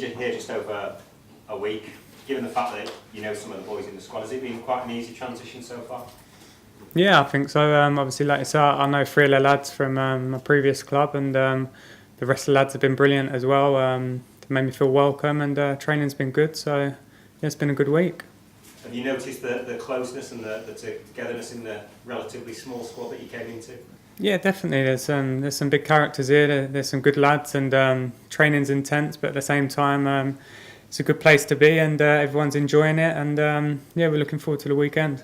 been here just over a week. Given the fact that you know some of the boys in the squad, has it been quite an easy transition so far? Yeah, I think so. Obviously, like you said, I know 3 of the lads from my previous club, and the rest of the lads have been brilliant as well. They made me feel welcome, and training's been good. So yeah, it's been a good week. Have you noticed the closeness and the togetherness in the relatively small squad that you came into? Yeah, definitely. There's some big characters here. There's some good lads, and training's intense, but at the same time, it's a good place to be, and everyone's enjoying it. And yeah, we're looking forward to the weekend.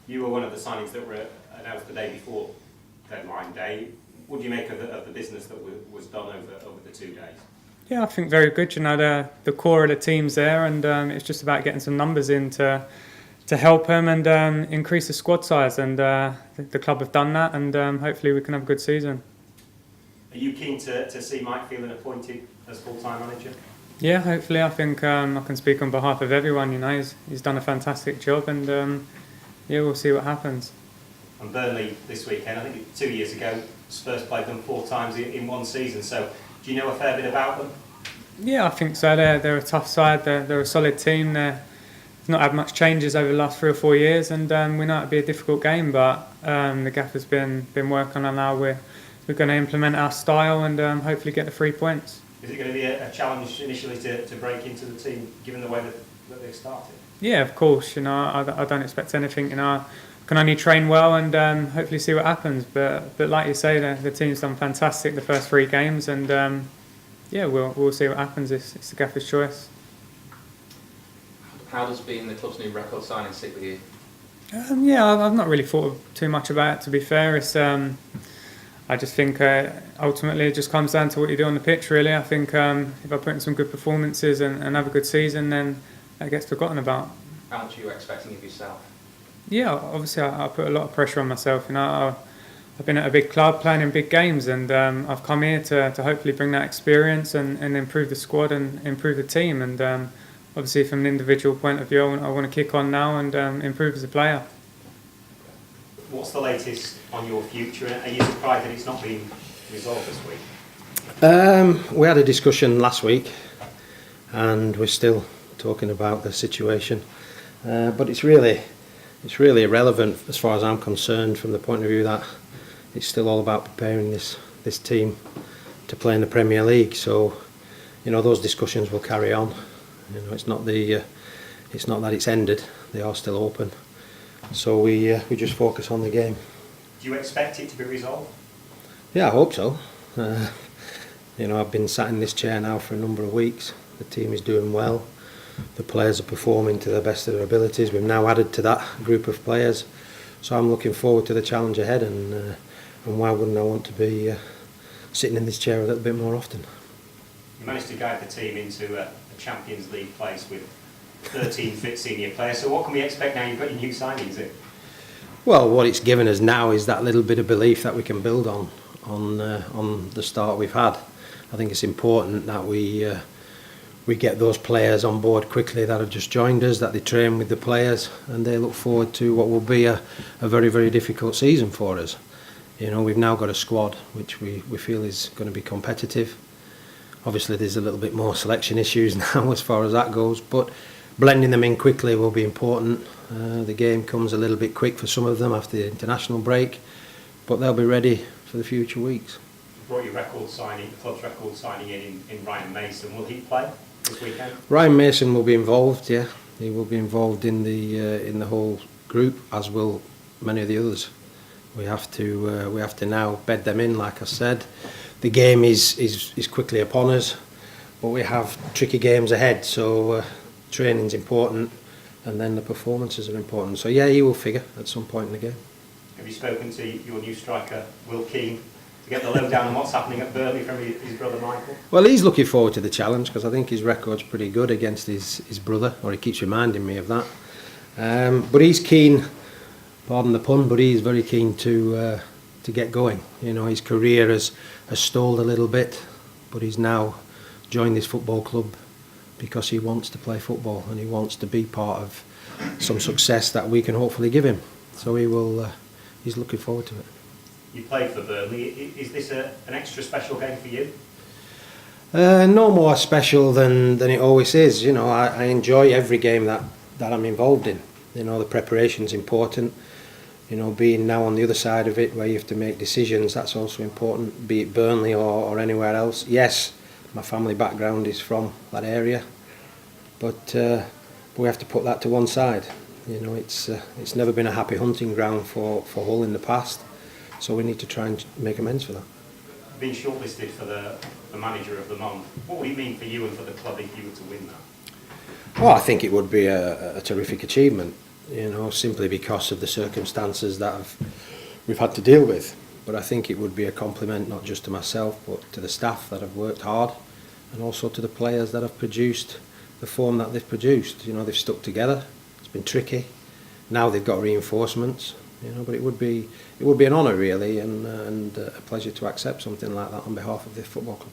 You were one of the signings that were announced the day before deadline day. What do you make of the business that was done over the 2 days? Yeah, I think very good. You know, the core of the team's there, and it's just about getting some numbers in to help them and increase the squad size. And the club have done that, and hopefully we can have a good season. Are you keen to see Mike Phelan appointed as full-time manager? Yeah, hopefully. I think I can speak on behalf of everyone. You know, he's done a fantastic job, and yeah, we'll see what happens. And Burnley this weekend, I think 2 years ago, Spurs played them 4 times in one season. So, do you know a fair bit about them? Yeah, I think so. They're a tough side. They're a solid team. They've not had much changes over the last 3 or 4 years, and we know it'll be a difficult game. But the gaffer's been working on now. We're going to implement our style and hopefully get the 3 points. Is it going to be a challenge initially to break into the team, given the way that they've started? Yeah, of course. You know, I don't expect anything. You know, I can only train well and hopefully see what happens. But like you say, the team's done fantastic the first 3 games, and yeah, we'll see what happens. It's the gaffer's choice. How does being the club's new record signing sit with you? Yeah, I've not really thought too much about it, to be fair. It's I just think ultimately it just comes down to what you do on the pitch, really. I think if I put in some good performances and have a good season, then that gets forgotten about. How much are you expecting of yourself? Yeah, obviously I put a lot of pressure on myself. You know, I've been at a big club playing in big games, and I've come here to hopefully bring that experience and improve the squad and improve the team. And obviously from an individual point of view, I want to kick on now and improve as a player. What's the latest on your future? Are you surprised that it's not been resolved this week? We had a discussion last week, and we're still talking about the situation. But it's really irrelevant as far as I'm concerned, from the point of view that it's still all about preparing this team to play in the Premier League. So, you know, those discussions will carry on. You know, it's not that it's ended; they are still open. So we just focus on the game. Do you expect it to be resolved? Yeah, I hope so. You know, I've been sat in this chair now for a number of weeks. The team is doing well. The players are performing to the best of their abilities. We've now added to that group of players. So I'm looking forward to the challenge ahead, and why wouldn't I want to be sitting in this chair a little bit more often? You managed to guide the team into a Champions League place with 13 fit senior players. So what can we expect now you've got your new signings in? Well, what it's given us now is that little bit of belief that we can build on the start we've had. I think it's important that we get those players on board quickly that have just joined us, that they train with the players, and they look forward to what will be a very, very difficult season for us. You know, we've now got a squad which we feel is going to be competitive. Obviously there's a little bit more selection issues now as far as that goes, but blending them in quickly will be important. The game comes a little bit quick for some of them after the international break, but they'll be ready for the future weeks. You brought your the club's record signing in Ryan Mason. Will he play this weekend? Ryan Mason will be involved, yeah. He will be involved in the whole group, as will many of the others. We have to now bed them in, like I said. The game is quickly upon us, but we have tricky games ahead, so training's important, and then the performances are important. So yeah, he will figure at some point in the game. Have you spoken to your new striker, Will Keane, to get the lowdown on what's happening at Burnley from his brother Michael? Well, he's looking forward to the challenge, because I think his record's pretty good against his brother, or he keeps reminding me of that. But he's keen, pardon the pun, but he's very keen to get going. You know, his career has stalled a little bit, but he's now joined this football club because he wants to play football and he wants to be part of some success that we can hopefully give him. So he's looking forward to it. You played for Burnley. Is this an extra special game for you? No more special than it always is. You know, I enjoy every game that I'm involved in. You know, the preparation's important. You know, being now on the other side of it where you have to make decisions, that's also important, be it Burnley or anywhere else. Yes, my family background is from that area, but we have to put that to one side. You know, it's never been a happy hunting ground for Hull in the past, so we need to try and make amends for that. Being shortlisted for the manager of the month, what would it mean for you and for the club if you were to win that? Well, I think it would be a terrific achievement, you know, simply because of the circumstances that we've had to deal with. But I think it would be a compliment not just to myself, but to the staff that have worked hard, and also to the players that have produced the form that they've produced. You know, they've stuck together. It's been tricky. Now they've got reinforcements. You know, but it would be an honour really, and a pleasure to accept something like that on behalf of the football club.